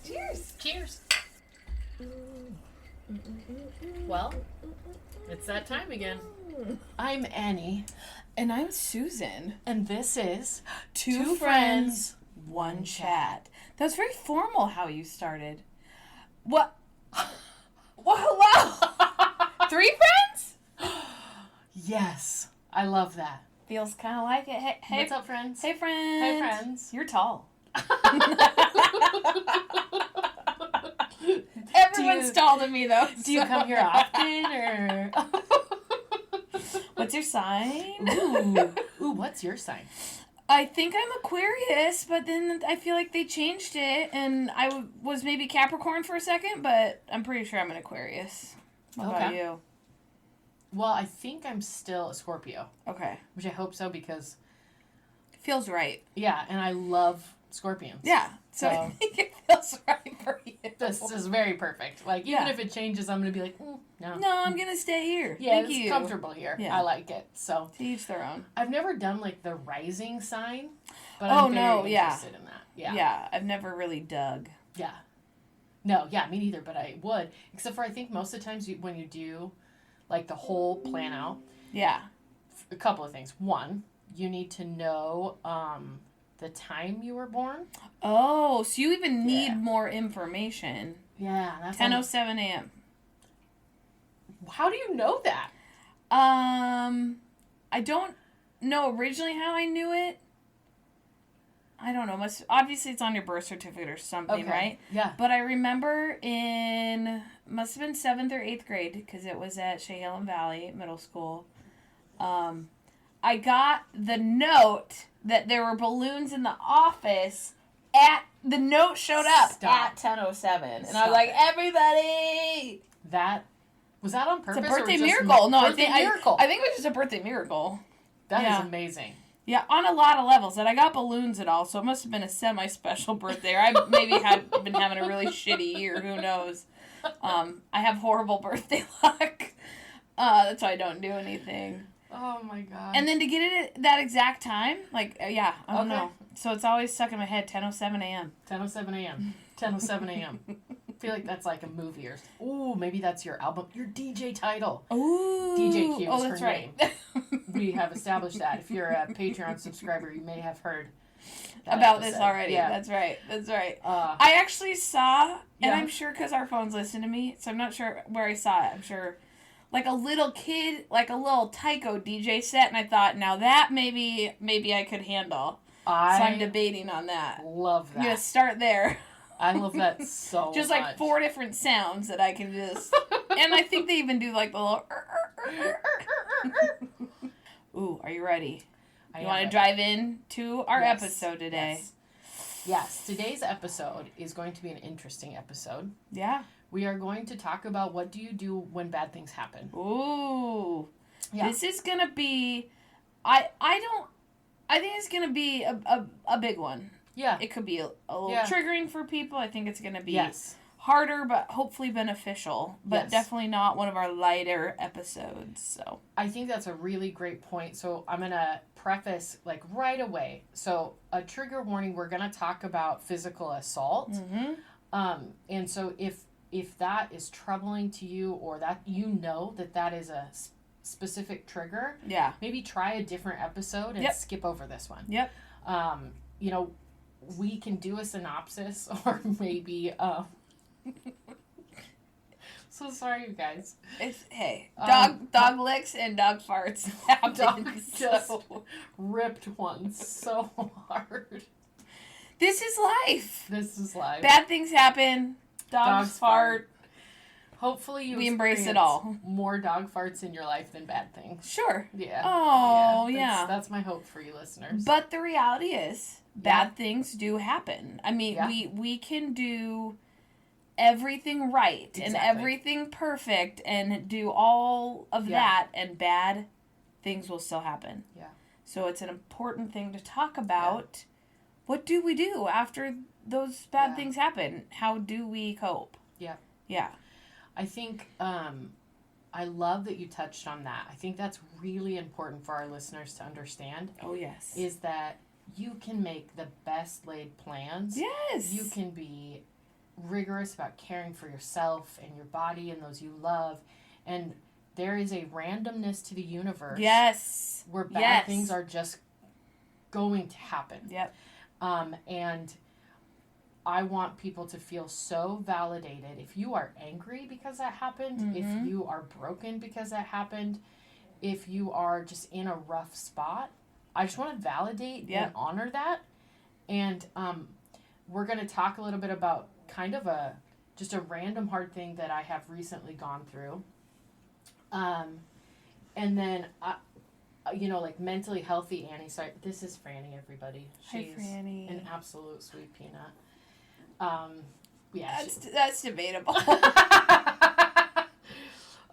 Cheers. Cheers. Well, it's that time again. I'm Annie. And I'm Susan. And this is Two friends, one chat. That was very formal how you started. What? Well, hello. 3 friends? Yes. I love that. Feels kind of like it. Hey, What's up, friends? Hey, friends. Hey, friends. You're tall. Everyone's tall to me, though. Do you come here often, or? What's your sign? Ooh, what's your sign? I think I'm Aquarius, but then I feel like they changed it, and I was maybe Capricorn for a second, but I'm pretty sure I'm an Aquarius. What about you? Well, I think I'm still a Scorpio. Okay. Which I hope so, because... Feels right. Yeah, and I love Scorpions. Yeah, so I think it feels right for you. This is very perfect. Like, even if it changes, I'm going to be like, no. No, I'm going to stay here. Yeah, Thank it's you. comfortable here. Yeah. I like it. So to each their own. I've never done, like, the rising sign, but I'm very interested in that. Yeah, I've never really dug. Yeah. No, yeah, me neither, but I would. Except for I think most of the times when you do, like, the whole plan out. Yeah. A couple of things. One, you need to know the time you were born. Oh, so you even need more information. Yeah. That's 10:07 a.m. How do you know that? I don't know originally how I knew it. I don't know. Obviously, it's on your birth certificate or something, right? Yeah. But I remember must have been 7th or 8th grade, because it was at Chehalem Valley Middle School. I got the note that there were balloons in the office the note showed up at 10:07. And I was like, everybody! Was that on purpose? It's a birthday or just miracle. No, birthday miracle. I think it was just a birthday miracle. That is amazing. Yeah, on a lot of levels. And I got balloons and all, so it must have been a semi-special birthday. Or I maybe had been having a really shitty year. Who knows? I have horrible birthday luck. That's why I don't do anything. Oh, my God. And then to get it at that exact time, like, I don't know. So it's always stuck in my head, 10:07 a.m. 10:07 a.m. 10:07 a.m. I feel like that's like a movie or... maybe that's your album, your DJ title. Ooh. DJ Q is that's her right. name. We have established that. If you're a Patreon subscriber, you may have heard about this already. Yeah. That's right. I actually saw, and I'm sure because our phones listen to me, so I'm not sure where I saw it. I'm sure, like a little kid, like a little Tycho DJ set, and I thought, now that maybe I could handle. So I'm debating on that. Love that. I'm going to start there. I love that so just much. like 4 different sounds that I can just... and I think they even do like the little... Ooh, are you ready? You want to drive in to our episode today? Yes, today's episode is going to be an interesting episode. Yeah. We are going to talk about what do you do when bad things happen. Ooh. Yeah. This is going to be... I think it's going to be a big one. Yeah. It could be a little triggering for people. I think it's going to be harder, but hopefully beneficial. But definitely not one of our lighter episodes. So I think that's a really great point. So I'm going to preface like right away. So a trigger warning, we're going to talk about physical assault. Mm-hmm. And so if that is troubling to you, or that that is a specific trigger, maybe try a different episode and skip over this one. Yep. We can do a synopsis, or maybe so sorry, you guys. Dog licks and dog farts happen. Dog just ripped one so hard. This is life. Bad things happen. Dogs fart. Hopefully we embrace it all. More dog farts in your life than bad things. Sure. Yeah. Oh, yeah. That's my hope for you listeners. But the reality is, bad things do happen. I mean, we can do everything right and everything perfect and do all of that, and bad things will still happen. Yeah. So it's an important thing to talk about what do we do after those bad Yeah. things happen? How do we cope? Yeah. Yeah. I think I love that you touched on that. I think that's really important for our listeners to understand. Oh, yes. Is that you can make the best laid plans. Yes. You can be rigorous about caring for yourself and your body and those you love. And there is a randomness to the universe. Yes. Where bad things are just going to happen. Yep. And I want people to feel so validated. If you are angry because that happened, if you are broken because that happened, if you are just in a rough spot, I just want to validate and honor that. And we're going to talk a little bit about kind of just a random hard thing that I have recently gone through. And then, like mentally healthy Annie. Sorry, this is Franny, everybody. She's Hi, Franny. an absolute sweet peanut. That's debatable.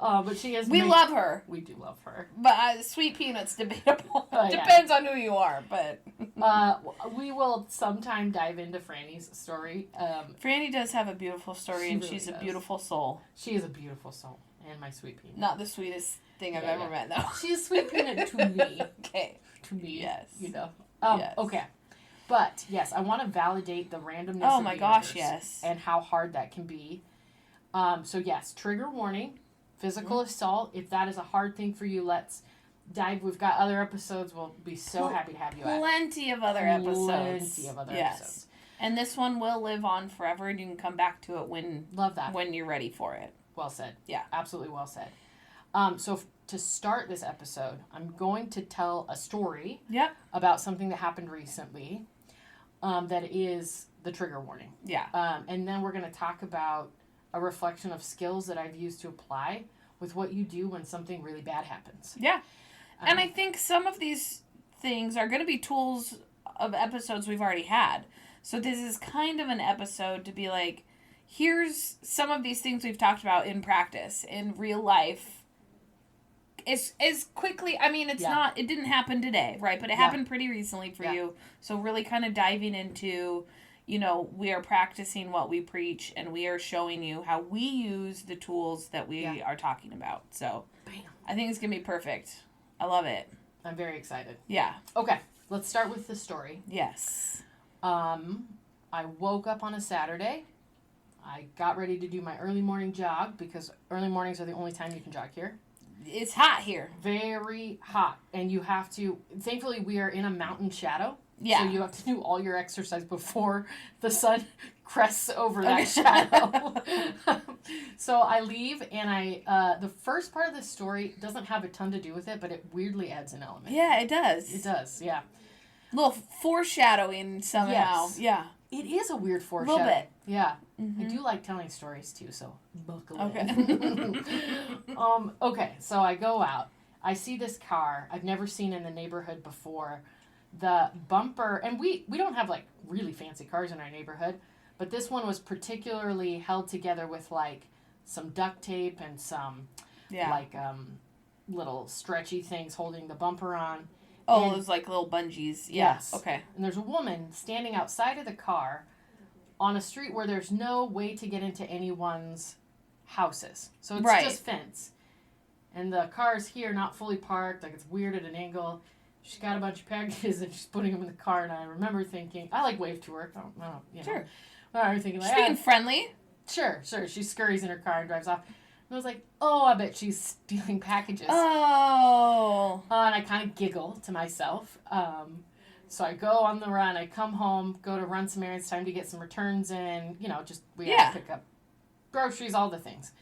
But she is. We love her. We do love her. But Sweet Peanut's debatable. Yeah. Depends on who you are, but. We will sometime dive into Franny's story. Franny does have a beautiful story, and really she's a does. beautiful soul. She is a beautiful soul, and my sweet peanut. Not the sweetest thing I've ever met, though. She's a sweet peanut to me. Okay. To me, Yes. Yes. Okay. But, yes, I want to validate the randomness Oh of my the gosh, universe yes. and how hard that can be. So, yes, trigger warning, physical assault. If that is a hard thing for you, let's dive. We've got other episodes. We'll be so happy to have you at. Plenty of other episodes. Plenty of other episodes. And this one will live on forever, and you can come back to it Love that. when you're ready for it. Well said. Yeah. Absolutely well said. To start this episode, I'm going to tell a story Yep. about something that happened recently that is the trigger warning. Yeah. And then we're going to talk about a reflection of skills that I've used to apply with what you do when something really bad happens. Yeah. And I think some of these things are going to be tools of episodes we've already had. So this is kind of an episode to be like, here's some of these things we've talked about in practice, in real life. As quickly, I mean, it's not, it didn't happen today, right? But it happened pretty recently for you. So really kind of diving into, we are practicing what we preach, and we are showing you how we use the tools that we are talking about. So Bam. I think it's going to be perfect. I love it. I'm very excited. Yeah. Okay, let's start with the story. Yes. I woke up on a Saturday. I got ready to do my early morning jog because early mornings are the only time you can jog here. It's hot here. Very hot. And you have to, thankfully we are in a mountain shadow. Yeah. So you have to do all your exercise before the sun crests over that shadow. So I leave and the first part of the story doesn't have a ton to do with it, but it weirdly adds an element. Yeah, it does. It does, yeah. A little foreshadowing somehow. Yes. Yeah. It is a weird A foreshadow. little bit. Yeah. Mm-hmm. I do like telling stories too, so buckle Okay. in. Okay, so I go out. I see this car I've never seen in the neighborhood before. The bumper, and we don't have like really fancy cars in our neighborhood, but this one was particularly held together with like some duct tape and some little stretchy things holding the bumper on. Oh, And- it was like little bungees. Yeah. Yes. Okay. And there's a woman standing outside of the car on a street where there's no way to get into anyone's houses. So it's Right. just fence. And the car's here, not fully parked, like it's weird at an angle. She's got a bunch of packages and she's putting them in the car. And I remember thinking, I like waved to her. I don't. Sure. I remember thinking, Just like, being friendly. sure. She scurries in her car and drives off. And I was like, oh, I bet she's stealing packages. Oh. And I kind of giggle to myself. So I go on the run. I come home, go to run some errands, time to get some returns in. We have to pick up groceries, all the things.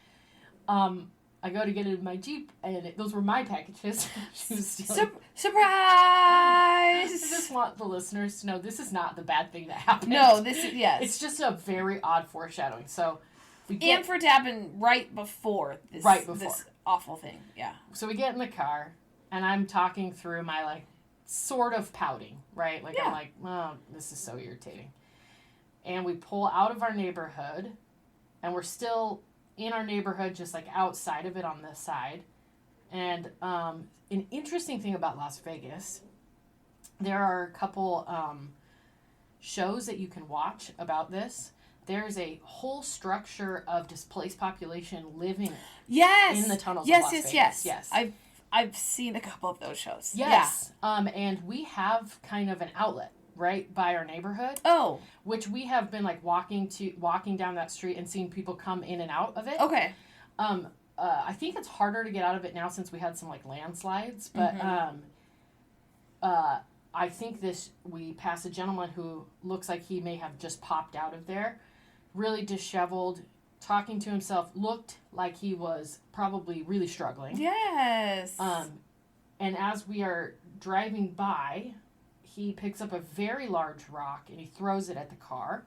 I go to get in my Jeep, and those were my packages. She was stealing. Surprise! I just want the listeners to know this is not the bad thing that happened. No, this is, yes. It's just a very odd foreshadowing. So we And get, for it to happen right before this, this awful thing. Yeah. so we get in the car, and I'm talking through my, like, sort of pouting, right? Like, I'm like, oh, this is so irritating. And we pull out of our neighborhood, and we're still in our neighborhood, just, like, outside of it on this side. And an interesting thing about Las Vegas, there are a couple shows that you can watch about this, there's a whole structure of displaced population living Yes. in the tunnels Yes, of Las yes, Vegas. yes. Yes. I've seen a couple of those shows. Yes. And we have kind of an outlet right by our neighborhood, Oh, which we have been like walking down that street and seeing people come in and out of it. okay. I think it's harder to get out of it now since we had some like landslides, but I think we passed a gentleman who looks like he may have just popped out of there, really disheveled, talking to himself, looked like he was probably really struggling. Yes. And as we are driving by, he picks up a very large rock and he throws it at the car.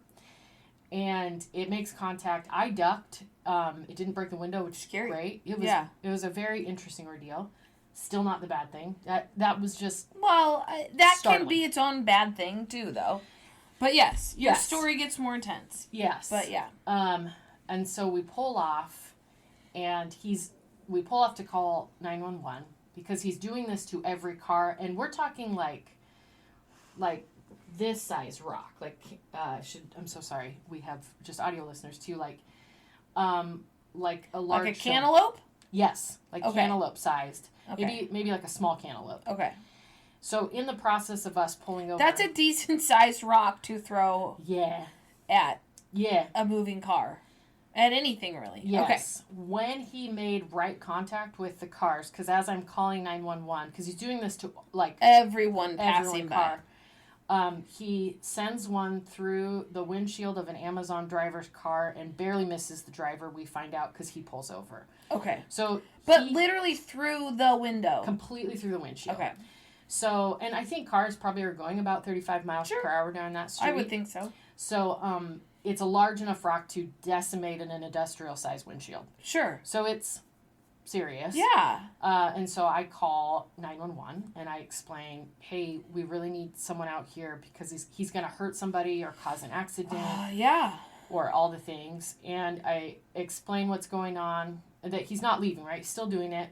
And it makes contact. I ducked. It didn't break the window, which is Scary. great. It was a very interesting ordeal. Still not the bad thing. That was just Well, that startling. can be its own bad thing too, though. But yes, your Yes. story gets more intense. yes. But yeah. And so we pull off, and we pull off to call 911 because he's doing this to every car, and we're talking like this size rock. I'm so sorry. We have just audio listeners too. Like a large Like a cantaloupe? Yes, like Okay. cantaloupe sized. Okay. Maybe like a small cantaloupe. Okay. So in the process of us pulling over, That's a decent sized rock to throw yeah, at yeah, a moving car. At anything, really. yes. When he made right contact with the cars, because as I'm calling 911, because he's doing this to like Everyone passing everyone by. car, he sends one through the windshield of an Amazon driver's car and barely misses the driver. We find out because he pulls over. Okay. So, But he literally through the window. completely through the windshield. Okay. So, and I think cars probably are going about 35 miles Sure. per hour down that street. I would think so. So, it's a large enough rock to decimate an industrial sized windshield. Sure. So it's serious. Yeah. And so I call 911 and I explain, hey, we really need someone out here because he's going to hurt somebody or cause an accident Yeah. or all the things. And I explain what's going on, that he's not leaving, right? He's still doing it.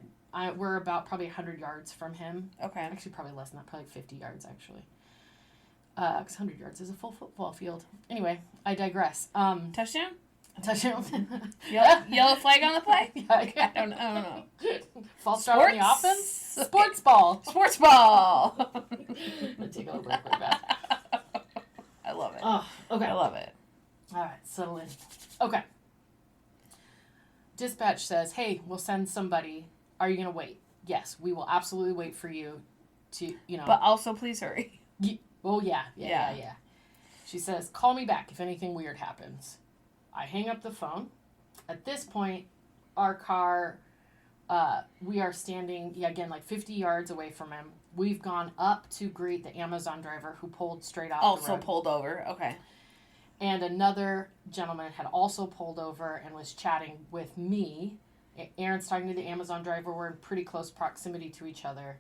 We're about probably 100 yards from him. Okay. Actually, probably less than that, probably 50 yards, actually. Because 100 yards is a full football field. Anyway, I digress. Touchdown? Touchdown. Yellow flag on the play? Yeah, I don't know. False start on the Sports? offense? Sports ball. Sports ball. I'm gonna take a little break real fast. I love it. Oh, okay. I love it. All right, settle in. Okay. Dispatch says, hey, we'll send somebody. Are you going to wait? Yes, we will absolutely wait for you to, But also, please hurry. Oh, yeah. She says, call me back if anything weird happens. I hang up the phone. At this point, our car, we are standing, again, like 50 yards away from him. We've gone up to greet the Amazon driver who pulled straight off the Also road. pulled over. Okay. And another gentleman had also pulled over and was chatting with me. Aaron's talking to the Amazon driver. We're in pretty close proximity to each other.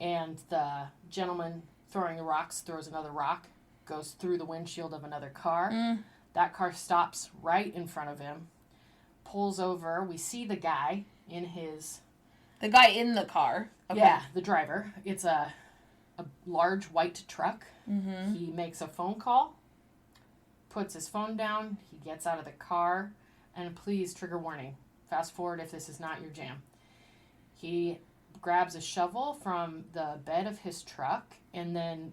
And the gentleman throwing the rocks throws another rock, goes through the windshield of another car. That car stops right in front of him, pulls over. We see the guy in his... The guy in the car. Okay. Yeah, the driver. It's a large white truck. Mm-hmm. He makes a phone call, puts his phone down, he gets out of the car, and please, trigger warning, fast forward if this is not your jam. He grabs a shovel from the bed of his truck and then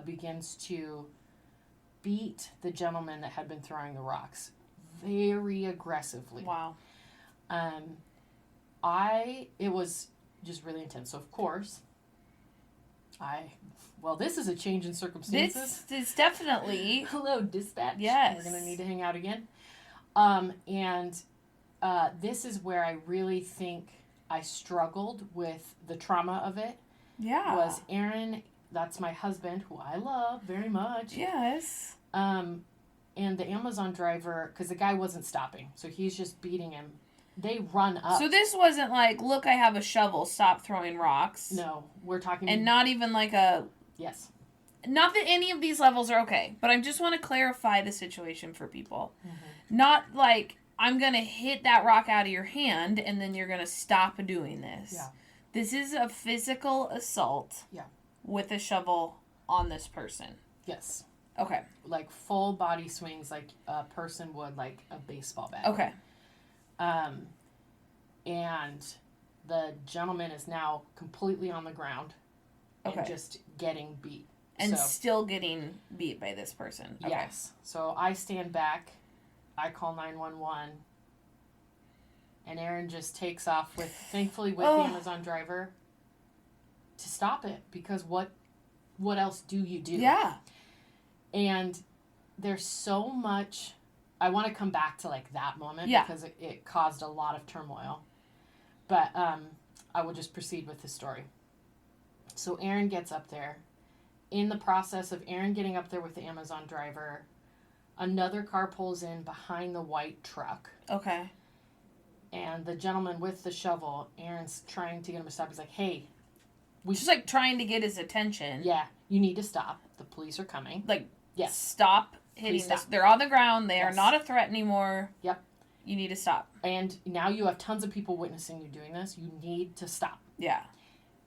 begins to beat the gentleman that had been throwing the rocks very aggressively. Wow. It was just really intense. So, of course, this is a change in circumstances. This is definitely... Hello, dispatch. Yes. We're going to need to hang out again. This is where I really think I struggled with the trauma of it. Yeah. Was Aaron, that's my husband, who I love very much. Yes. And the Amazon driver, because the guy wasn't stopping, so he's just beating him. They run up. So this wasn't like, look, I have a shovel, stop throwing rocks. No, we're talking... And not even like a... Yes. Not that any of these levels are okay, but I just want to clarify the situation for people. Mm-hmm. Not like, I'm going to hit that rock out of your hand and then you're going to stop doing this. Yeah. This is a physical assault Yeah. with a shovel on this person. Yes. Okay. Like full body swings, like a person would like a baseball bat. Okay. And the gentleman is now completely on the ground and Okay. just getting beat. And So, still getting beat by this person. Okay. yes. So I stand back. I call 911. And Aaron just takes off thankfully with the Amazon driver to stop it, because what else do you do? Yeah. And there's so much. I want to come back to like that moment because it caused a lot of turmoil. But I will just proceed with the story. So Aaron gets up there. In the process of Aaron getting up there with the Amazon driver, another car pulls in behind the white truck. Okay. And the gentleman with the shovel, Aaron's trying to get him to stop. He's like, hey. Just like trying to get his attention. Yeah, you need to stop. The police are coming. Like, yes. Stop hitting this. They're on the ground. They are not a threat anymore. Yep. You need to stop. And now you have tons of people witnessing you doing this. You need to stop. Yeah.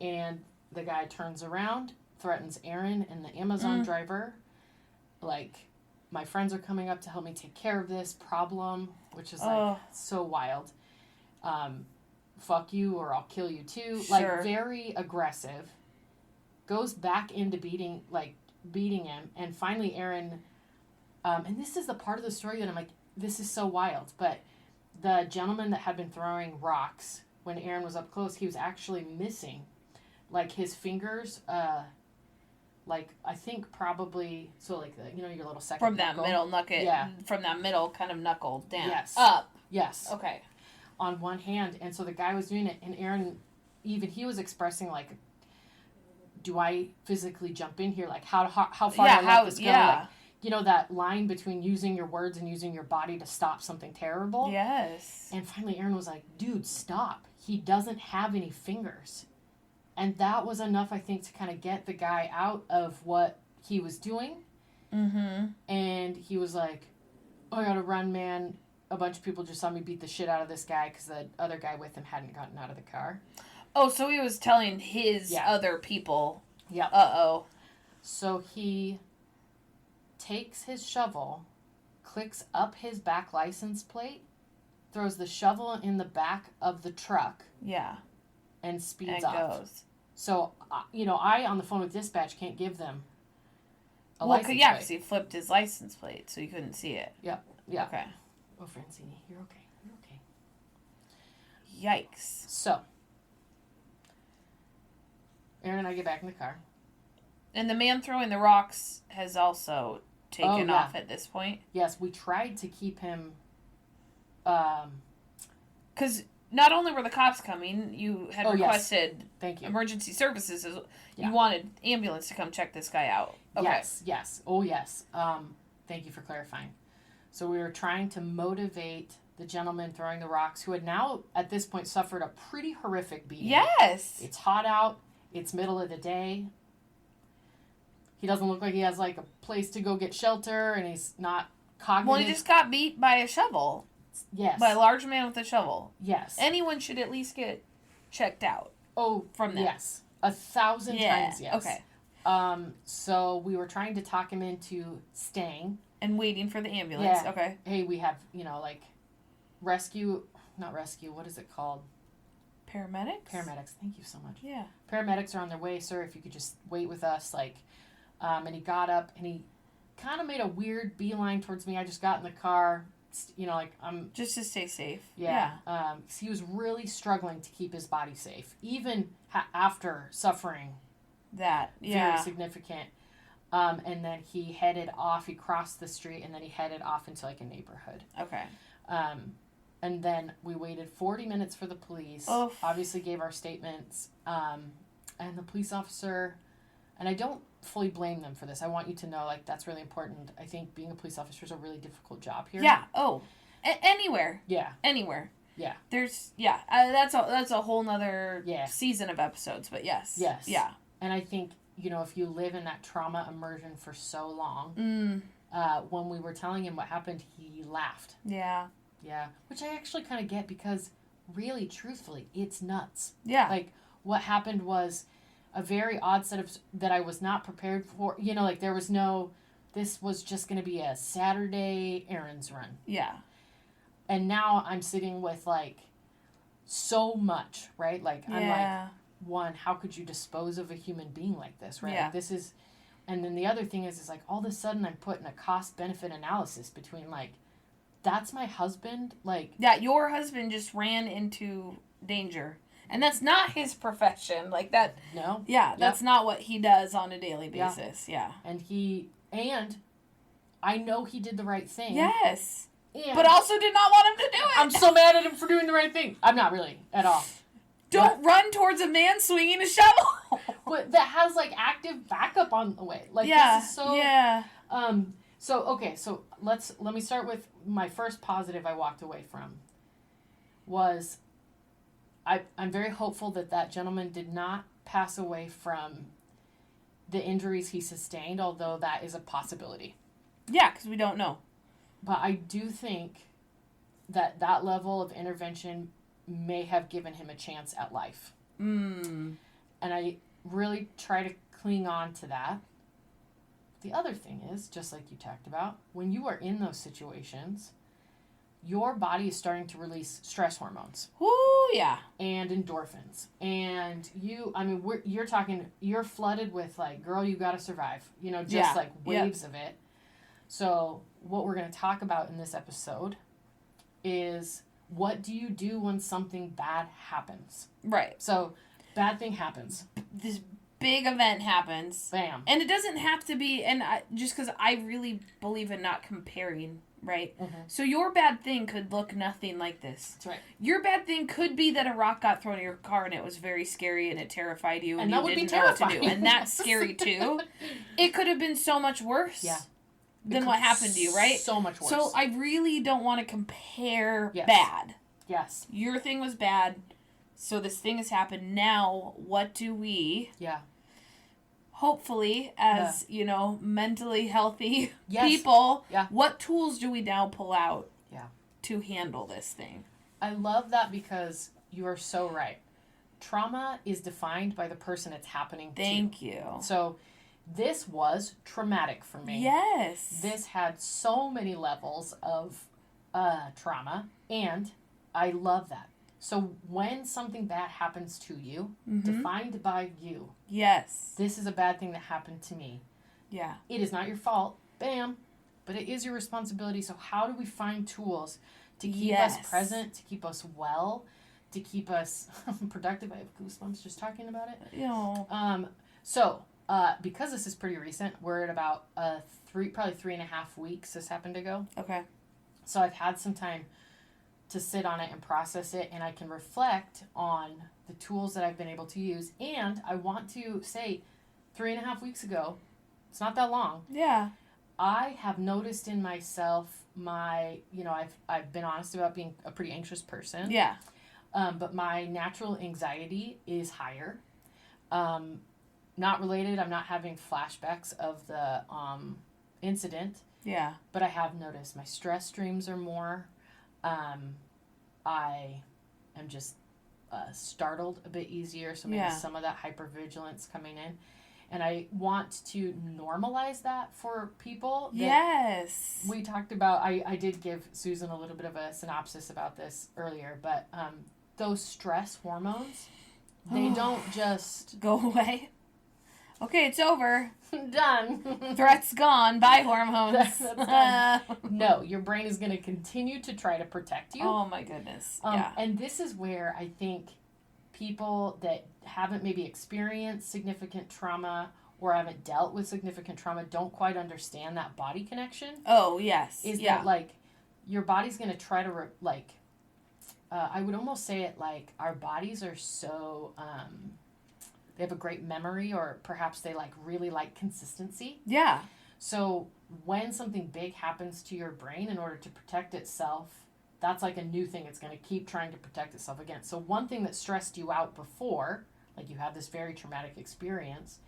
And the guy turns around, threatens Aaron and the Amazon driver. Like, my friends are coming up to help me take care of this problem, which is like so wild. Fuck you or I'll kill you too. Sure. Like, very aggressive. Goes back into beating him. And finally Aaron, and this is the part of the story that I'm like, this is so wild. But the gentleman that had been throwing rocks when Aaron was up close, he was actually missing. Like, his fingers, like, I think probably, so like, your little second From that knuckle. middle knuckle. Yeah. From that middle kind of knuckle down. Yes. Up. Yes. Okay. On one hand. And so the guy was doing it, and Aaron, even he was expressing, like, do I physically jump in here? Like, how far do I let this go? Yeah. Like, that line between using your words and using your body to stop something terrible. Yes. And finally Aaron was like, dude, stop. He doesn't have any fingers. And that was enough, I think, to kind of get the guy out of what he was doing. Mm-hmm. And he was like, oh, I gotta run, man. A bunch of people just saw me beat the shit out of this guy because the other guy with him hadn't gotten out of the car. Oh, so he was telling his other people. Yeah. Uh-oh. So he takes his shovel, clicks up his back license plate, throws the shovel in the back of the truck. Yeah. And speeds and off. Goes. So, I, on the phone with dispatch, can't give them a well, license plate. Yeah, because he flipped his license plate, so you couldn't see it. Yep. Yeah. Okay. Oh, Francine, you're okay. You're okay. Yikes. So, Aaron and I get back in the car. And the man throwing the rocks has also taken off at this point. Yes, we tried to keep him. Because not only were the cops coming, you had requested Thank you. emergency services. Yeah. You wanted ambulance to come check this guy out. Okay. Yes. Oh, yes. Thank you for clarifying. So we were trying to motivate the gentleman throwing the rocks, who had now, at this point, suffered a pretty horrific beating. Yes. It's hot out. It's middle of the day. He doesn't look like he has, like, a place to go get shelter, and he's not cognitive. Well, he just got beat by a shovel. Yes. By a large man with a shovel. Yes. Anyone should at least get checked out. Oh, from that. Yes. 1,000 times yes. Okay. So we were trying to talk him into staying. And waiting for the ambulance. Yeah. Okay. Hey, we have, like, not rescue, what is it called? Paramedics? Paramedics. Thank you so much. Yeah. Paramedics are on their way, sir. If you could just wait with us, like, and he got up and he kind of made a weird beeline towards me. I just got in the car, like, I'm just to stay safe. Yeah. He was really struggling to keep his body safe, even after suffering that. Yeah. Very significant. And then he headed off. He crossed the street, and then he headed off into, like, a neighborhood. Okay. And then we waited 40 minutes for the police. Oof. Obviously gave our statements. And the police officer, and I don't fully blame them for this. I want you to know, like, that's really important. I think being a police officer is a really difficult job here. Yeah. Oh. Anywhere. Yeah. Anywhere. Yeah. There's, that's a whole nother season of episodes, but yes. Yes. Yeah. And I think, if you live in that trauma immersion for so long, when we were telling him what happened, he laughed. Yeah. Yeah. Which I actually kind of get, because really, truthfully, it's nuts. Yeah. Like, what happened was a very odd set of, that I was not prepared for. Like, there was no, this was just going to be a Saturday errands run. Yeah. And now I'm sitting with, like, so much, right? Like, I'm like, one, how could you dispose of a human being like this, right? Yeah. Like, this is, and then the other thing is like, all of a sudden I'm putting a cost-benefit analysis between, like, that's my husband, like... Yeah, your husband just ran into danger. And that's not his profession. Like, that... No. Yeah, that's not what he does on a daily basis. Yeah. And I know he did the right thing. Yes. And but also did not want him to do it. I'm so mad at him for doing the right thing. I'm not really, at all. Don't run towards a man swinging a shovel. But that has, like, active backup on the way. Like, this is so... Yeah. So let me start with my first positive I walked away from was I'm very hopeful that gentleman did not pass away from the injuries he sustained, although that is a possibility. Yeah, because we don't know. But I do think that level of intervention may have given him a chance at life. Mm. And I really try to cling on to that. The other thing is, just like you talked about, when you are in those situations, your body is starting to release stress hormones. Ooh, yeah. And endorphins. And you're flooded with, like, girl, you gotta survive. You know, just like waves of it. So what we're going to talk about in this episode is, what do you do when something bad happens? Right. So bad thing happens. This big event happens. Bam. And it doesn't have to be, just because I really believe in not comparing, right? Mm-hmm. So your bad thing could look nothing like this. That's right. Your bad thing could be that a rock got thrown in your car and it was very scary and it terrified you and that you would didn't be know what to terrifying. do. And that's scary too. It could have been so much worse. Yeah. Than what happened to you, right? So much worse. So I really don't want to compare Yes. bad. Yes. Your thing was bad, so this thing has happened. Now, what do we... Yeah. Hopefully, as, mentally healthy Yes. people, Yeah. what tools do we now pull out Yeah. to handle this thing? I love that because you are so right. Trauma is defined by the person it's happening to. Thank you. So... this was traumatic for me. Yes. This had so many levels of trauma, and I love that. So when something bad happens to you, defined by you, yes, this is a bad thing that happened to me. Yeah. It is not your fault, bam, but it is your responsibility. So how do we find tools to keep us present, to keep us well, to keep us productive? I have goosebumps just talking about it. Because this is pretty recent, we're at about probably 3.5 weeks this happened to go. Okay. So I've had some time to sit on it and process it, and I can reflect on the tools that I've been able to use. And I want to say, 3.5 weeks ago, it's not that long. Yeah. I have noticed in myself I've been honest about being a pretty anxious person. Yeah. But my natural anxiety is higher. Not related. I'm not having flashbacks of the incident. Yeah. But I have noticed my stress streams are more. I am just startled a bit easier. So maybe some of that hypervigilance coming in. And I want to normalize that for people. Yes. We talked about, I did give Susan a little bit of a synopsis about this earlier, but those stress hormones, they don't just... go away. Okay, it's over. Done. Threat's gone. Bye, hormones. That's done. No, your brain is going to continue to try to protect you. Oh, my goodness. And this is where I think people that haven't maybe experienced significant trauma or haven't dealt with significant trauma don't quite understand that body connection. Oh, yes. Is that, like, your body's going to try to, I would almost say it like our bodies are so... they have a great memory, or perhaps they really like consistency. Yeah. So when something big happens to your brain, in order to protect itself, that's like a new thing it's going to keep trying to protect itself against. So one thing that stressed you out before, like you had this very traumatic experience,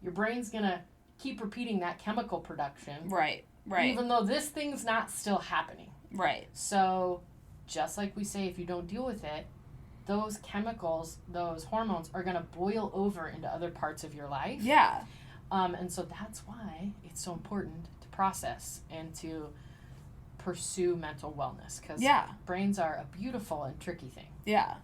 your brain's going to keep repeating that chemical production. Right. Even though this thing's not still happening. Right. So just like we say, if you don't deal with it, those chemicals, those hormones are going to boil over into other parts of your life. Yeah. And so that's why it's so important to process and to pursue mental wellness, because Yeah. brains are a beautiful and tricky thing. Yeah.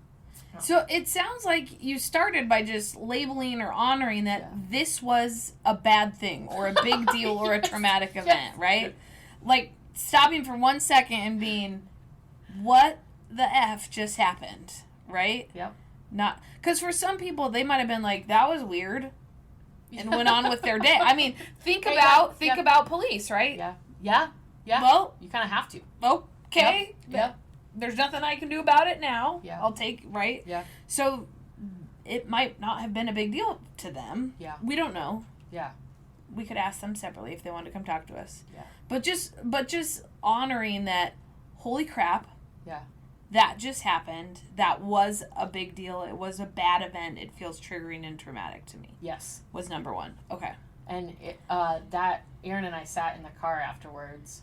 Oh. So it sounds like you started by just labeling or honoring that Yeah. this was a bad thing or a big deal or a Yes. traumatic event, Yes. right? Like stopping for 1 second and being, what the F just happened, right? Yep. Not because for some people they might have been like, that was weird, and went on with their day. I mean, think about police, right? Yeah. Yeah. Yeah. Well, You kind of have to. okay. Yep. There's nothing I can do about it now. Yeah. I'll take, right? Yeah. So it might not have been a big deal to them. Yeah. We don't know. Yeah. We could ask them separately if they wanted to come talk to us. Yeah. But just honoring that, holy crap. Yeah. That just happened. That was a big deal. It was a bad event. It feels triggering and traumatic to me. Yes. Was number one. Okay. And that Aaron and I sat in the car afterwards.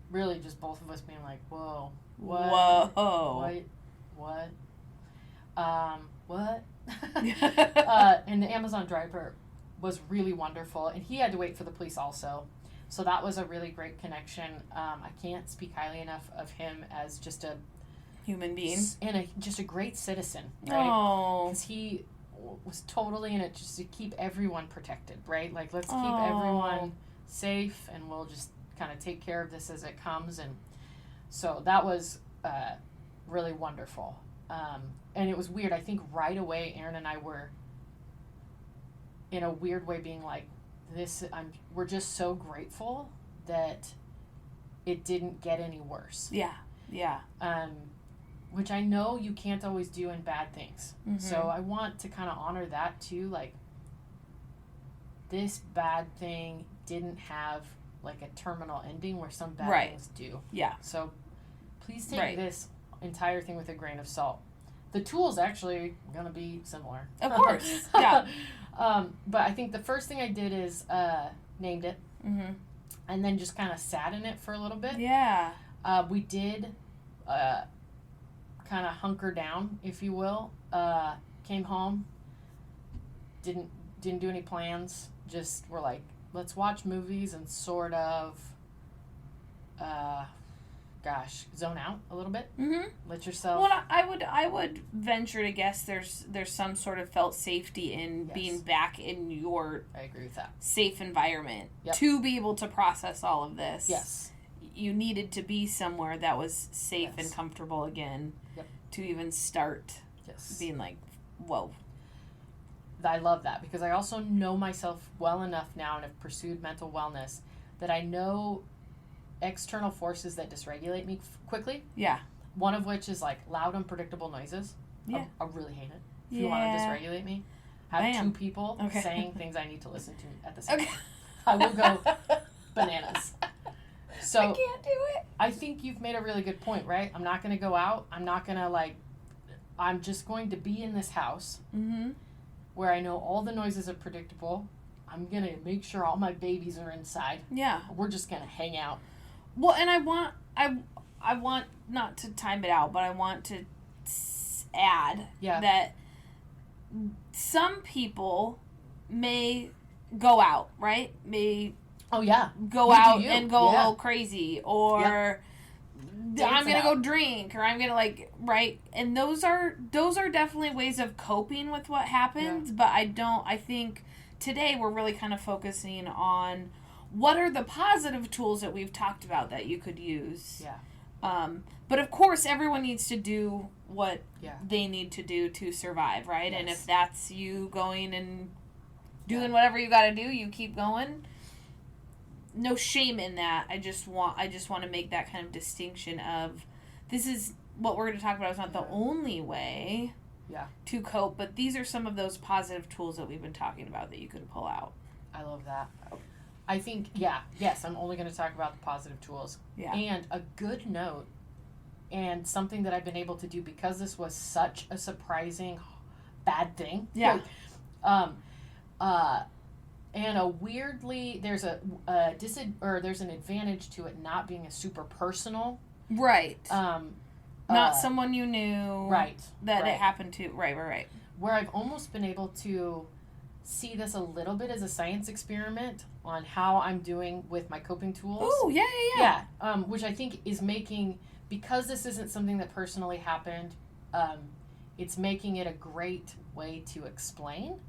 Really, just both of us being like, "Whoa, what? Whoa. What? What?" And the Amazon driver was really wonderful, and he had to wait for the police also. So that was a really great connection. I can't speak highly enough of him as just a Human being. and just a great citizen, right? Oh. Because he was totally in it just to keep everyone protected, right? Like, let's keep Oh. everyone safe, and we'll just kind of take care of this as it comes. And so that was really wonderful. And it was weird. I think right away, Aaron and I were, in a weird way, being like, we're just so grateful that it didn't get any worse. Yeah. Yeah. Which I know you can't always do in bad things. Mm-hmm. So I want to kind of honor that too. Like, this bad thing didn't have like a terminal ending where some bad Right. things do. Yeah. So please take Right. this entire thing with a grain of salt. The tool's actually going to be similar. Of course. Yeah. But I think the first thing I did is named it, Mm-hmm. and then just kind of sat in it for a little bit. Yeah. We did kind of hunker down, if you will. Came home, didn't do any plans. Just were like, let's watch movies and sort of, zone out a little bit. Mm-hmm. Let yourself. Well, I would venture to guess there's some sort of felt safety in Yes. being back in your I agree with that. safe environment Yep. to be able to process all of this. Yes. You needed to be somewhere that was safe Yes. and comfortable again. Yep. To even start Yes. being like, whoa. I love that, because I also know myself well enough now and have pursued mental wellness that I know external forces that dysregulate me quickly. Yeah. One of which is like loud, unpredictable noises. Yeah. I really hate it. If you want to dysregulate me, have Bam. 2 people Okay. saying things I need to listen to at the same Okay. time. I will go bananas. So I can't do it. I think you've made a really good point, right? I'm not going to go out. I'm not going to I'm just going to be in this house Mm-hmm. where I know all the noises are predictable. I'm going to make sure all my babies are inside. Yeah. We're just going to hang out. Well, and I want not to time it out, but I want to add that some people may go out, right? May Oh, yeah. go You do out you. and go a Yeah. little crazy, or I'm gonna go drink, or I'm gonna right. And those are definitely ways of coping with what happens. But I think today we're really kind of focusing on what are the positive tools that we've talked about that you could use. Yeah. But of course, everyone needs to do what Yeah. they need to do to survive, right? And Yes. if that's you going and doing whatever you got to do, you keep going. No shame in that. I just want to make that kind of distinction of this is what we're going to talk about. It's not the only way to cope, but these are some of those positive tools that we've been talking about that you can pull out. I love that. I think, yes, I'm only going to talk about the positive tools. Yeah. And a good note, and something that I've been able to do because this was such a surprising bad thing. Yeah. And a weirdly, there's there's an advantage to it not being a super personal. Right. Not someone you knew. Right. That it happened to. Right. Where I've almost been able to see this a little bit as a science experiment on how I'm doing with my coping tools. Oh, yeah. Which I think is making, because this isn't something that personally happened, it's making it a great way to explain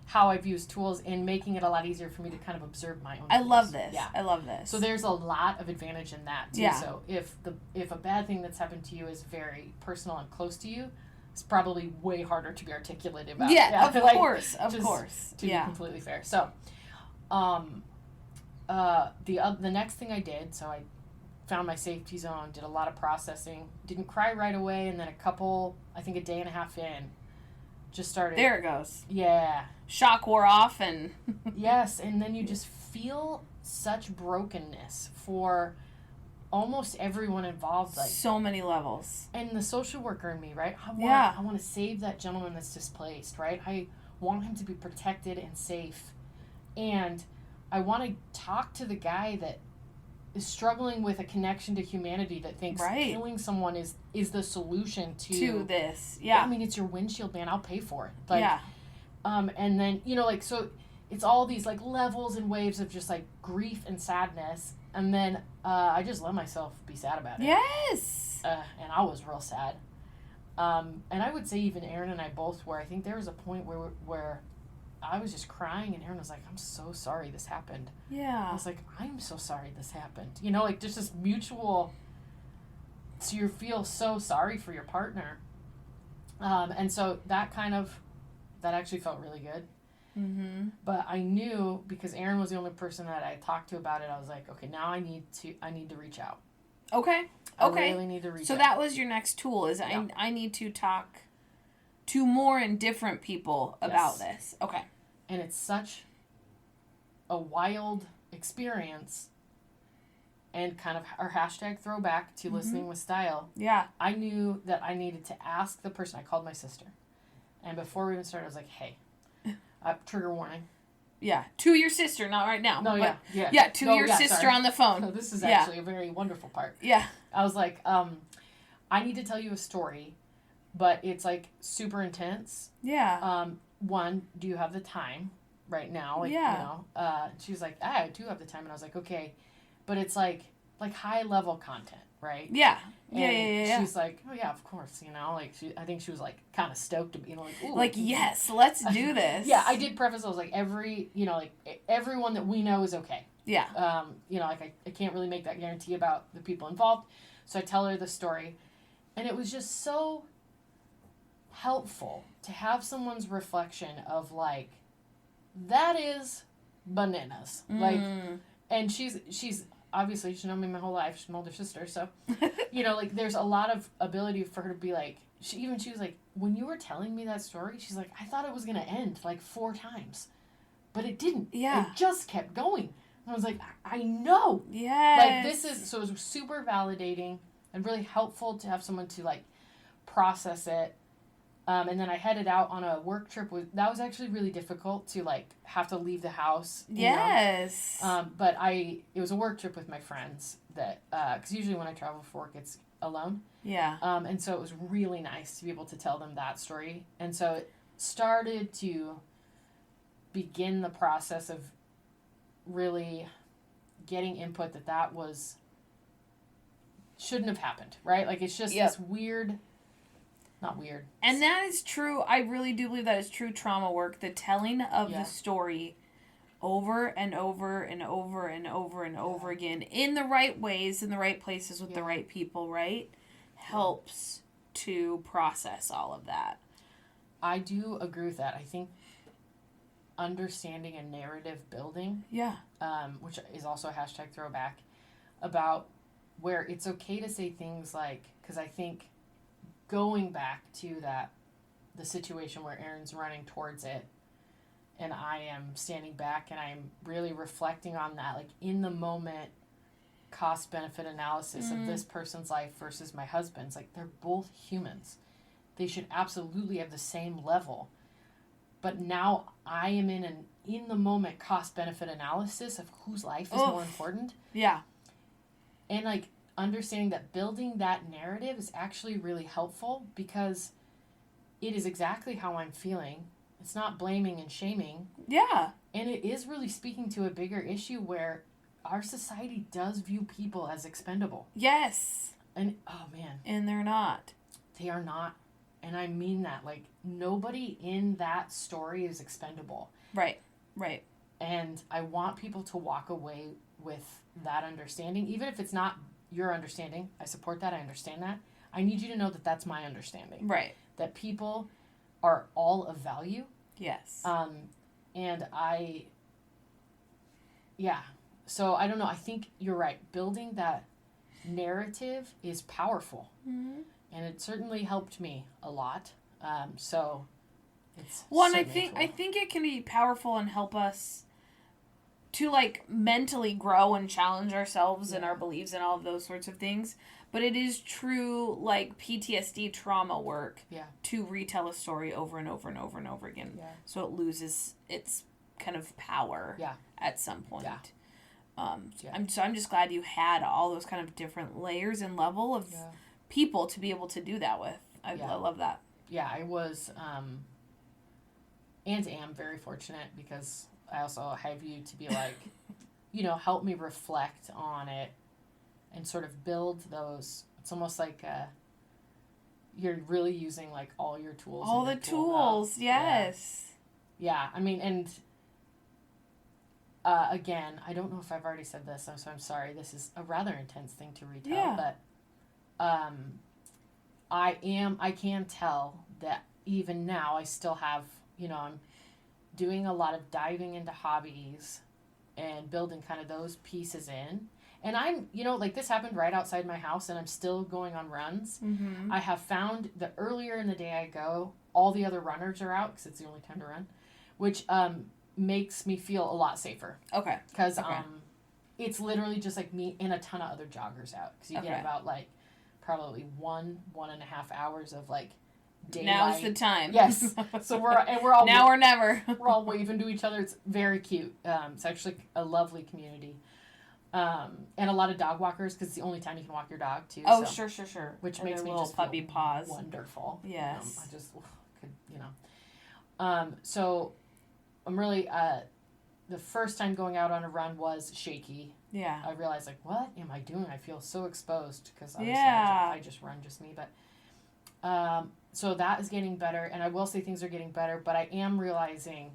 how I've used tools and making it a lot easier for me to kind of observe my own I tools. love this. Yeah. I love this. So there's a lot of advantage in that too. Yeah. So if a bad thing that's happened to you is very personal and close to you, it's probably way harder to be articulate about. Yeah, of like, course. To be completely fair. So, the next thing I did, so I found my safety zone, did a lot of processing, didn't cry right away, and then a day and a half in, just started. There it goes. Yeah. Shock wore off and. Yes, and then you just feel such brokenness for almost everyone involved, like so many levels. And the social worker in me, right? I want to save that gentleman that's displaced, right? I want him to be protected and safe, and I want to talk to the guy that is struggling with a connection to humanity, that thinks killing someone is the solution to this. Yeah. I mean, it's your windshield, man. I'll pay for it. Like, and then, so it's all these like levels and waves of just like grief and sadness. And then I just let myself be sad about it. Yes. And I was real sad. And I would say even Aaron and I both were. I think there was a point where I was just crying, and Aaron was like, I'm so sorry this happened. Yeah. I was like, I'm so sorry this happened. Like just this mutual, so you feel so sorry for your partner. And so that actually felt really good. Mm-hmm. But I knew, because Aaron was the only person that I talked to about it, I was like, okay, now I need to reach out. Okay. I really need to reach out. So that was your next tool, is I need to talk to more and different people about this. Okay. And it's such a wild experience, and kind of our hashtag throwback to listening with style. Yeah. I knew that I needed to ask the person. I called my sister. And before we even started, I was like, hey, trigger warning. Yeah. To your sister, not right now. No, but yeah. To your sister on the phone. No, this is actually a very wonderful part. Yeah. I was like, I need to tell you a story, but it's like super intense. Yeah. One, do you have the time right now? Like, she was like, I do have the time. And I was like, okay. But it's like high level content, right? Yeah. And she's like, oh yeah, of course, like I think she was like kind of stoked to be, like, ooh. Like, yes, let's do this. Yeah, I did preface, I was like, everyone that we know is okay. Yeah. Like I can't really make that guarantee about the people involved. So I tell her the story, and it was just so helpful to have someone's reflection of like, that is bananas. Like, and she's obviously, she's known me my whole life. She's my older sister. So, like there's a lot of ability for her to be like, she was like, when you were telling me that story, she's like, I thought it was going to end like 4 times, but it didn't. Yeah. It just kept going. And I was like, I know. Yes. Like so it was super validating and really helpful to have someone to like process it. And then I headed out on a work trip. That was actually really difficult to like have to leave the house. Yes. But it was a work trip with my friends that, because usually when I travel for work, it's alone. Yeah. And so it was really nice to be able to tell them that story. And so it started to begin the process of really getting input that shouldn't have happened, right? Like it's just this weird. Not weird. And that is true. I really do believe that is true trauma work. The telling of the story over and over and over and over and over again in the right ways, in the right places with the right people, right? Helps to process all of that. I do agree with that. I think understanding a narrative building, which is also a hashtag throwback, about where it's okay to say things like, because I think going back to the situation where Aaron's running towards it and I am standing back and I'm really reflecting on that, like in the moment cost benefit analysis of this person's life versus my husband's, like they're both humans. They should absolutely have the same level. But now I am in the moment cost benefit analysis of whose life is more important. Yeah. And like understanding that building that narrative is actually really helpful because it is exactly how I'm feeling It's not blaming and shaming. Yeah. And it is really speaking to a bigger issue where our society does view people as expendable. Yes. And, oh man. And they're not. They are not. And I mean that. Like, nobody in that story is expendable. Right. Right. And I want people to walk away with that understanding. Even if it's not your understanding, I support that. I understand that. I need you to know that that's my understanding. Right. That people are all of value. Yes. And so I don't know. I think you're right. Building that narrative is powerful. Mm-hmm. And it certainly helped me a lot. So it's well, and so I think it can be powerful and help us to like mentally grow and challenge ourselves and our beliefs and all of those sorts of things. But it is true like PTSD trauma work to retell a story over and over and over and over again. Yeah. So it loses its kind of power at some point. Yeah. I'm just glad you had all those kind of different layers and level of people to be able to do that with. I love that. Yeah, I was and am very fortunate because I also have you to be like, help me reflect on it and sort of build those. It's almost like you're really using like all your tools. All the tools, yes. Yeah, I mean, and again, I don't know if I've already said this, so I'm sorry. This is a rather intense thing to retell, but I can tell that even now I still have, I'm doing a lot of diving into hobbies and building kind of those pieces in. And I'm, like this happened right outside my house and I'm still going on runs. Mm-hmm. I have found that earlier in the day I go, all the other runners are out because it's the only time to run, which makes me feel a lot safer. Okay. Because it's literally just like me and a ton of other joggers out. Because you get about like probably 1.5 hours of like daylight. Now's the time. Yes. So we're all now or never. We're all waving to each other. It's very cute. It's actually a lovely community. And a lot of dog walkers because it's the only time you can walk your dog too. Oh, so, sure. Which and makes me little just puppy feel paws. Wonderful. Yes. I just could. So I'm really the first time going out on a run was shaky. Yeah. I realized like, what am I doing? I feel so exposed because I just run just me, but so that is getting better, and I will say things are getting better, but I am realizing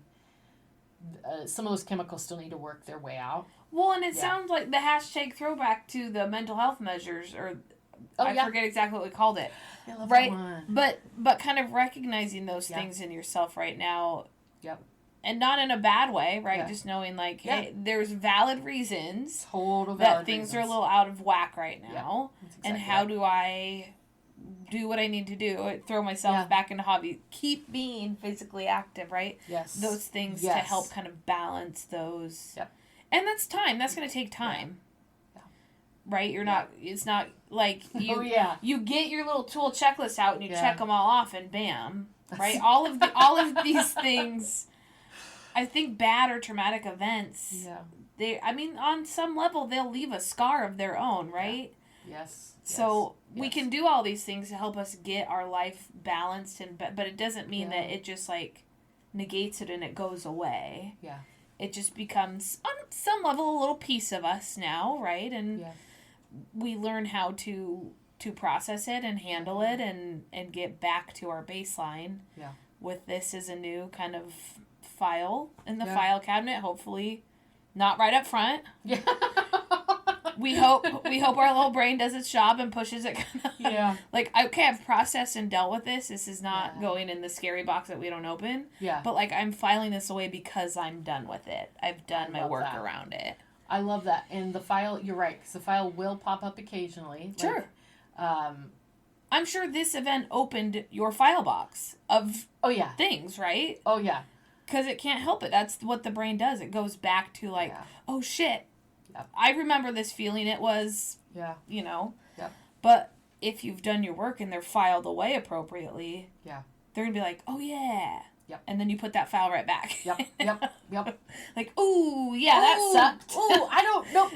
some of those chemicals still need to work their way out. Well, and it sounds like the hashtag throwback to the mental health measures, or I forget exactly what we called it. I love right? That one. But kind of recognizing those things in yourself right now. Yep. And not in a bad way, right? Yeah. Just knowing like, hey, there's valid reasons that things are a little out of whack right now. Yeah, exactly and how do I do what I need to do? Throw myself back into hobby. Keep being physically active, right? Yes. Those things to help kind of balance those. Yep. And that's time. That's going to take time. Yeah. Right? You're not, it's not like you, you get your little tool checklist out and you check them all off and bam. Right? all of these things, I think bad or traumatic events, on some level, they'll leave a scar of their own, right? Yeah. Yes. So we can do all these things to help us get our life balanced, but it doesn't mean that it just like negates it and it goes away. Yeah. It just becomes, on some level, a little piece of us now, right? And we learn how to process it and handle it and get back to our baseline. Yeah. With this as a new kind of file in the file cabinet, hopefully not right up front. Yeah. we hope our little brain does its job and pushes it kind of like, okay, I've processed and dealt with this. This is not going in the scary box that we don't open. Yeah. But like, I'm filing this away because I'm done with it. I've done my work around it. I love that. And the file, you're right, because the file will pop up occasionally. Sure. I'm sure this event opened your file box of things, right? Oh, yeah. Because it can't help it. That's what the brain does. It goes back to like, oh, shit. Yep. I remember this feeling. It was, Yep. But if you've done your work and they're filed away appropriately, they're going to be like, oh, yeah. Yep. And then you put that file right back. Yep. Like, ooh, yeah, that sucked. Ooh, I don't, no,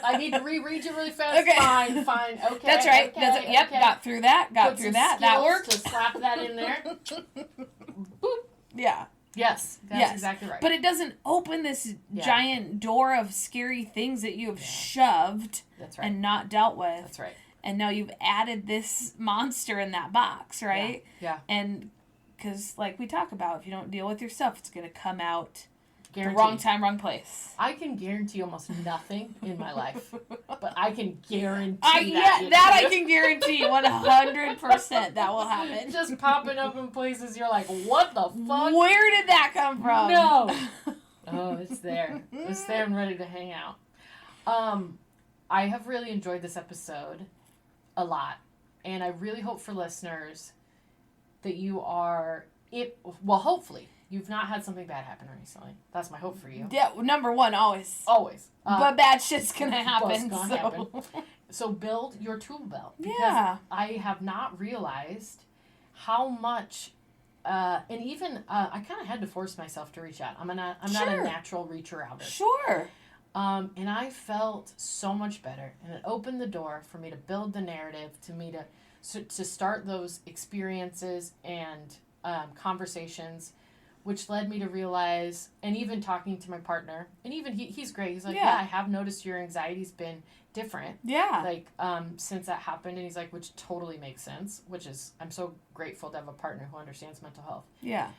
I need to reread you really fast. Okay. Fine, okay. That's right. Okay, Yep, got through that, Put that worked. To slap that in there. Boop. Yeah. Yes, that's exactly right. But it doesn't open this giant door of scary things that you have shoved that's right. and not dealt with. That's right. And now you've added this monster in that box, right? Yeah. And because, like we talk about, if you don't deal with your stuff, it's going to come out Guaranteed. the wrong time, wrong place. I can guarantee almost nothing in my life, but I can guarantee I can guarantee 100% that will happen. Just popping up in places you're like, what the fuck? Where did that come from? No. Oh, it's there. It's there and ready to hang out. I have really enjoyed this episode a lot, and I really hope for listeners that you are hopefully you've not had something bad happen recently. That's my hope for you. Yeah, number one, always. But bad shit's gonna happen. So build your tool belt. Because I have not realized how much, and even I kind of had to force myself to reach out. I'm not a natural reacher outer. Sure. And I felt so much better, and it opened the door for me to build the narrative, to start those experiences and conversations, which led me to realize, and even talking to my partner, and even he's great. He's like, I have noticed your anxiety's been different. Yeah. Like, since that happened, and he's like, which totally makes sense, which is, I'm so grateful to have a partner who understands mental health. Yeah.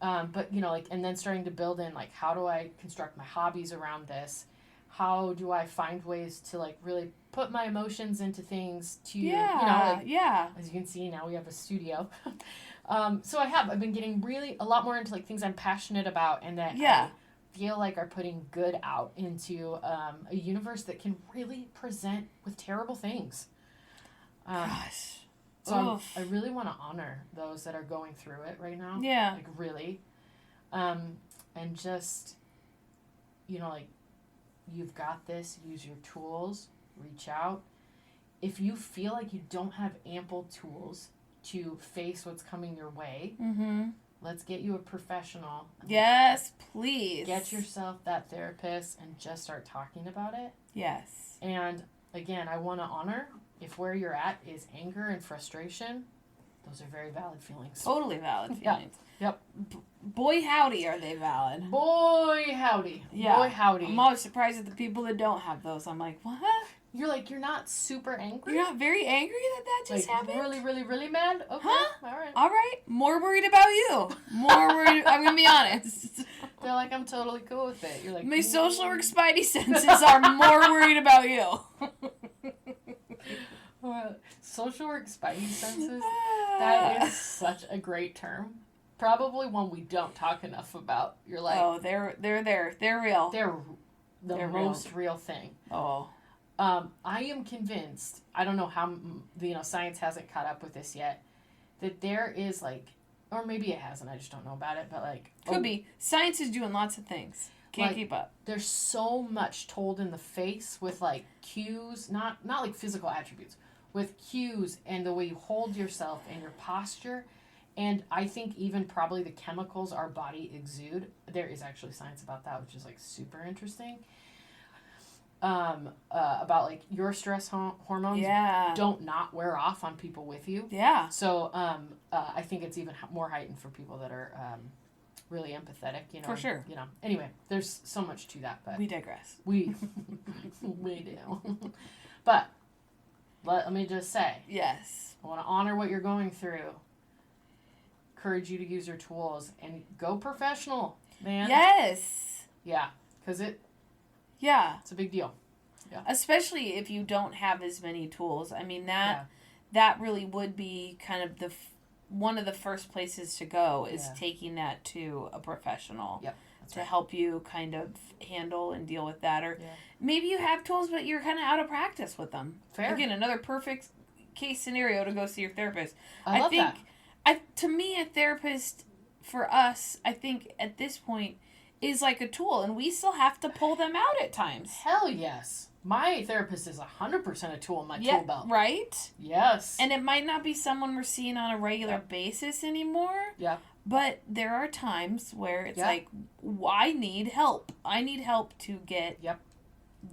But, and then starting to build in, like, how do I construct my hobbies around this? How do I find ways to, like, really put my emotions into things to, as you can see, now we have a studio. So I've been getting really a lot more into, like, things I'm passionate about and that I feel like are putting good out into a universe that can really present with terrible things. Gosh. So I really want to honor those that are going through it right now. Yeah. Like, really. And just, like, you've got this, use your tools, reach out. If you feel like you don't have ample tools to face what's coming your way, let's get you a professional. Yes, please. Get yourself that therapist and just start talking about it. Yes. And again, I want to honor if where you're at is anger and frustration. Those are very valid feelings. Totally valid feelings. Yep. Boy, howdy, are they valid. Boy, howdy. Yeah. Boy, howdy. I'm always surprised at the people that don't have those. I'm like, what? You're like, you're not super angry? You're not very angry that just happened? Really, really, really mad? Okay. Huh? All right. All right. More worried about you. More worried. I'm going to be honest. They're like, I'm totally cool with it. You're like, my social work spidey senses are more worried about you. Social work spidey senses? That is such a great term. Probably one we don't talk enough about. You're like, oh, they're there. They're real. They're the most real thing. Oh. I am convinced, I don't know how, science hasn't caught up with this yet, that there is, like, or maybe it hasn't, I just don't know about it, but, like... Could be. Science is doing lots of things. Can't keep up. There's so much told in the face with, like, cues, not like physical attributes, with cues and the way you hold yourself and your posture, and I think even probably the chemicals our body exude. There is actually science about that, which is, like, super interesting. About, like, your stress hormones don't not wear off on people with you. Yeah. So, I think it's even more heightened for people that are, really empathetic, For sure. Anyway, there's so much to that, but... We digress. We do. But, let me just say. Yes. I want to honor what you're going through. Encourage you to use your tools and go professional, man. Yes. Yeah, because it's a big deal. Yeah. Especially if you don't have as many tools. I mean, that really would be kind of one of the first places to go is taking that to a professional to help you kind of handle and deal with that. Or maybe you have tools, but you're kind of out of practice with them. Fair. Again, another perfect case scenario to go see your therapist. I love that. To me, a therapist, for us, I think at this point, is like a tool, and we still have to pull them out at times. Hell yes. My therapist is 100% a tool in my tool belt. Right? Yes. And it might not be someone we're seeing on a regular basis anymore. Yeah. But there are times where it's like, I need help. I need help to get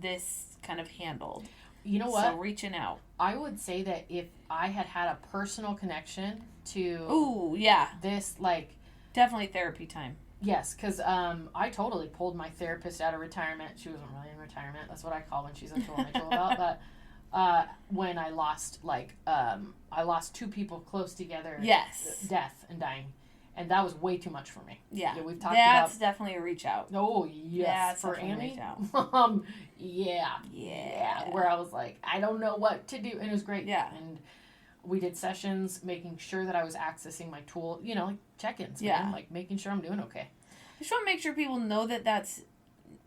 this kind of handled. You know what? So reaching out. I would say that if I had a personal connection to Ooh, this, like, Definitely therapy time. Yes, because I totally pulled my therapist out of retirement. She wasn't really in retirement. That's what I call when she's a tool I told about. But when I lost, I lost two people close together. Yes. Death and dying. And that was way too much for me. Yeah. We've talked That's about... definitely a reach out. Oh, yes. For Annie? Yeah. Where I was like, I don't know what to do. And it was great. Yeah. And we did sessions making sure that I was accessing my tool, like check-ins, Yeah. man. Like making sure I'm doing okay. I just want to make sure people know that that's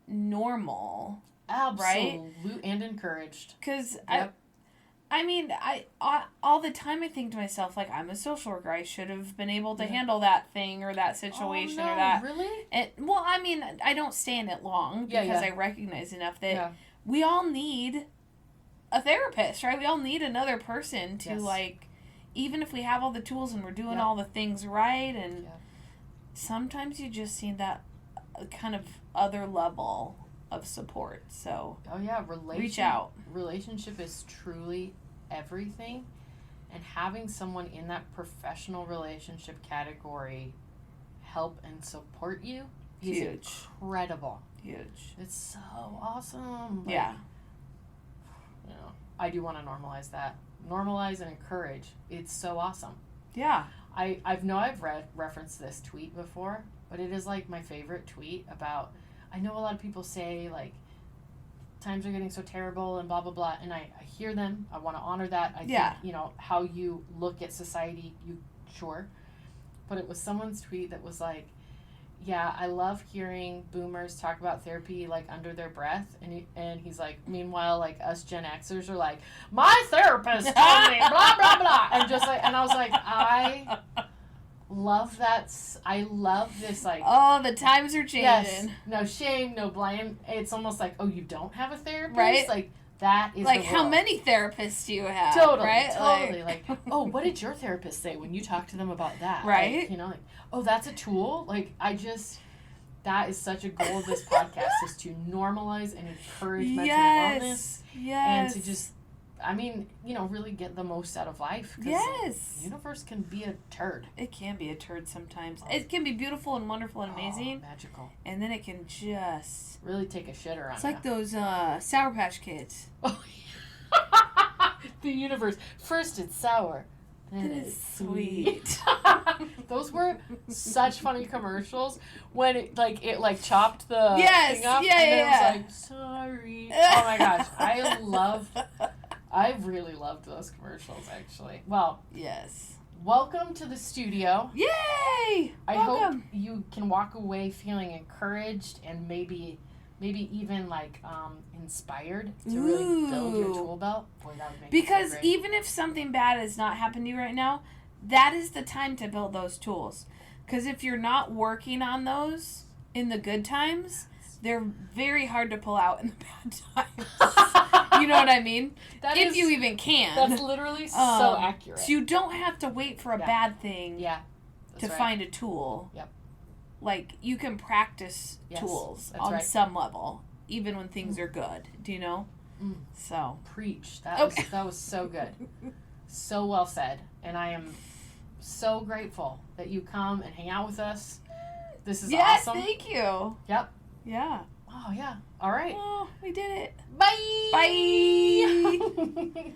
normal. Absolute and encouraged. Because Yep. I mean, I all the time I think to myself, like, I'm a social worker. I should have been able to handle that thing or that situation or that. Really? And, well, I mean, I don't stay in it long because I recognize enough that we all need a therapist, right? We all need another person to, like, even if we have all the tools and we're doing all the things right, and sometimes you just need that kind of other level of support. So reach out. Relationship is truly everything, and having someone in that professional relationship category help and support you is incredible. Huge. It's so awesome. Yeah. I do want to normalize that. Normalize and encourage. It's so awesome. Yeah. I've referenced this tweet before, but it is like my favorite tweet about, I know a lot of people say like times are getting so terrible and blah blah blah, and I hear them. I want to honor that. I think how you look at society, but it was someone's tweet that was like, yeah, I love hearing boomers talk about therapy like under their breath, and he's like, meanwhile, like us Gen Xers are like, my therapist told me blah blah blah, and just like, and I was like, I love that. I love this, like, oh, the times are changing. Yes, no shame, no blame. It's almost like, oh, you don't have a therapist, right? Like that is like, how many therapists do you have? Totally, right? Totally. Like, oh, what did your therapist say when you talked to them about that? Right? Like, like, oh, that's a tool. Like, that is such a goal of this podcast, is to normalize and encourage mental wellness. Yes. And to just, really get the most out of life. Yes. The universe can be a turd. It can be a turd sometimes. It can be beautiful and wonderful and amazing. Magical. And then it can just... really take a shitter on you. It's like those Sour Patch Kids. Oh, the universe. First it's sour. Then it's sweet. Those were such funny commercials when it chopped the thing up, and it was like, sorry. Oh my gosh, I really loved those commercials, actually. Well, yes. Welcome to the studio. Yay! I hope you can walk away feeling encouraged and maybe even inspired to really build your tool belt. Boy, that would make because me so great. Even if something bad has not happened to you right now, that is the time to build those tools. Because if you're not working on those in the good times, they're very hard to pull out in the bad times. You know what I mean? If you even can. That's literally so accurate. So you don't have to wait for a bad thing to find a tool. Yep. Like, you can practice tools on some level, even when things are good. Do you know? Mm. So. Preach. That was so good. So well said. And I am so grateful that you come and hang out with us. This is awesome. Yes, thank you. Yep. Yeah. Oh, yeah. All right. Oh, we did it. Bye. Bye.